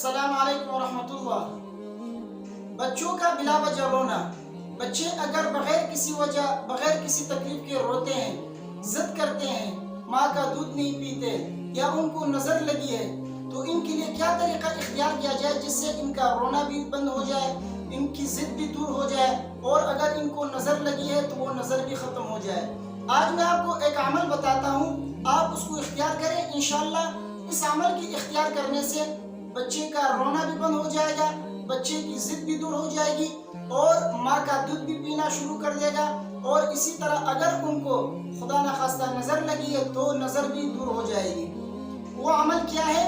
السلام علیکم ورحمۃ اللہ۔ بچوں کا بلا وجہ رونا۔ بچے اگر بغیر کسی وجہ، بغیر کسی تکلیف کے روتے ہیں، ضد کرتے ہیں، ماں کا دودھ نہیں پیتے یا ان کو نظر لگی ہے، تو ان کے لیے کیا طریقہ اختیار کیا جائے جس سے ان کا رونا بھی بند ہو جائے، ان کی ضد بھی دور ہو جائے، اور اگر ان کو نظر لگی ہے تو وہ نظر بھی ختم ہو جائے۔ آج میں آپ کو ایک عمل بتاتا ہوں، آپ اس کو اختیار کریں۔ انشاءاللہ اس عمل کی اختیار کرنے سے بچے کا رونا بھی بند ہو جائے گا، بچے کی ضد بھی دور ہو جائے گی، اور ماں کا دودھ بھی پینا شروع کر دے گا، اور اسی طرح اگر ان کو خدا نخواستہ نظر لگی ہے تو نظر بھی دور ہو جائے گی۔ وہ عمل کیا ہے؟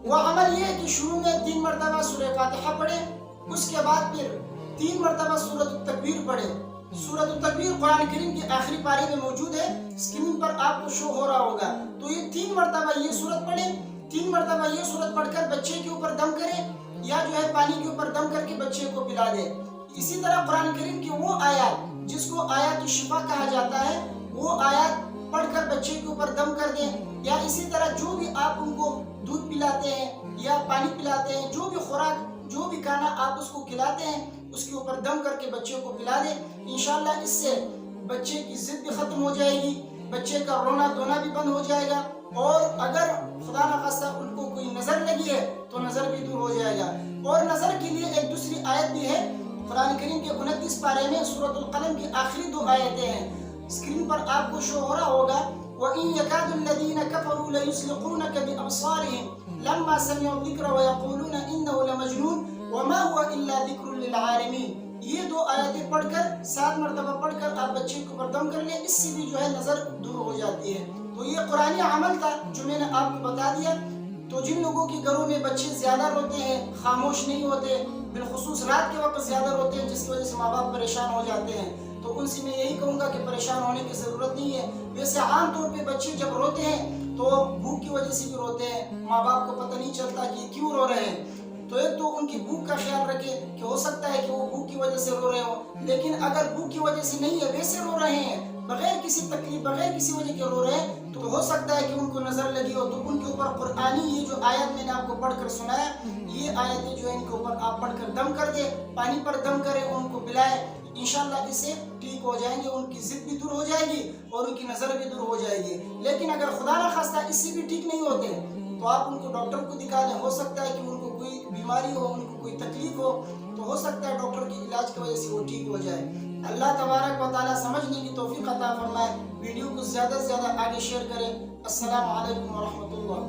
وہ عمل یہ ہے کہ شروع میں 3 مرتبہ سورہ فاتحہ پڑھے، اس کے بعد پھر 3 مرتبہ سورۃ التکویر پڑھے۔ سورۃ التکویر قرآن کریم کی آخری پارے میں موجود ہے، اسکرین پر آپ کو شو ہو رہا ہوگا۔ تو یہ 3 مرتبہ یہ سورت پڑھیں، 3 مرتبہ یہ سورت پڑھ کر بچے کے اوپر دم کریں، یا جو ہے پانی کے اوپر دم کر کے بچے کو پلا دیں۔ اسی طرح قرآن کریم کی وہ آیات جس کو آیات شفا کہا جاتا ہے، وہ آیات پڑھ کر بچے کے اوپر دم کر دیں، یا اسی طرح جو بھی آپ ان کو دودھ پلاتے ہیں یا پانی پلاتے ہیں، جو بھی خوراک، جو بھی کھانا آپ اس کو کھلاتے ہیں، اس کے اوپر دم کر کے بچے کو پلا دیں۔ انشاءاللہ اس سے بچے کی ضد بھی ختم ہو جائے گی، بچے کا رونا دھونا بھی بند ہو جائے گا، اور اگر خدا نخواستہ ان کو کوئی نظر لگی ہے تو نظر بھی دور ہو جائے گا۔ اور نظر کے لیے ایک دوسری آیت بھی ہے، قرآن کریم کے 29 پارے میں سورۃ القلم کی آخری 2 آیتیں ہیں، اسکرین پر آپ کو شو ہو رہا ہوگا۔ وَإِن يَكَادُ الَّذِينَ كَفَرُوا لَيُزْلِقُونَكَ بِأَبْصَارِهِمْ لَمَّا سَمِعُوا الذِّكْرَ وَيَقُولُونَ إِنَّهُ لَمَجْنُونٌ وَمَا هُوَ إِلَّا ذِكْرٌ لِّلْعَالَمِينَ۔ یہ 2 آیتیں پڑھ کر 7 مرتبہ پڑھ کر آپ بچے کو اوپر دم کر لیں، اس سے بھی جو ہے نظر دور ہو جاتی ہے۔ تو یہ قرآنی عمل تھا جو میں نے آپ کو بتا دیا۔ تو جن لوگوں کے گھروں میں بچے زیادہ روتے ہیں، خاموش نہیں ہوتے، بالخصوص رات کے وقت زیادہ روتے ہیں، جس کی وجہ سے ماں باپ پریشان ہو جاتے ہیں، تو ان سے میں یہی کہوں گا کہ پریشان ہونے کی ضرورت نہیں ہے۔ ویسے عام طور پہ بچے جب روتے ہیں تو بھوک کی وجہ سے بھی روتے ہیں، ماں باپ کو پتہ نہیں چلتا کہ کیوں رو رہے ہیں۔ تو ایک تو ان کی بھوک کا خیال رکھے کہ ہو سکتا ہے کہ وہ بھوک کی وجہ سے رو رہے ہوں، لیکن اگر بھوک کی وجہ سے نہیں ہے، ویسے رو رہے ہیں، بغیر کسی تکلیف، بغیر کسی وجہ کے رو رہے ہیں، تو ہو سکتا ہے کہ ان کو نظر لگی ہو، تو ان کے اوپر قرآنی یہ جو آیت میں نے آپ کو پڑھ کر سنایا، یہ آیتیں جو ہے ان کے اوپر آپ پڑھ کر دم کر دیں، پانی پر دم کریں، ان کو پلائیں، انشاءاللہ اس سے ٹھیک ہو جائیں گے، ان کی ضد بھی دور ہو جائے گی اور ان کی نظر بھی دور ہو جائے گی۔ لیکن اگر خدا نخواستہ اس سے بھی ٹھیک نہیں ہوتے تو آپ ان کو ڈاکٹر کو دکھا دیں، ہو سکتا ہے کہ ان کو کوئی بیماری ہو، ان کو کوئی تکلیف ہو، تو ہو سکتا ہے ڈاکٹر کے علاج کی وجہ سے وہ ٹھیک ہو جائے۔ اللہ تبارک و تعالیٰ سمجھنے کی توفیق عطا فرمائے۔ ویڈیو کو زیادہ سے زیادہ آگے شیئر کریں۔ السلام علیکم ورحمۃ اللہ۔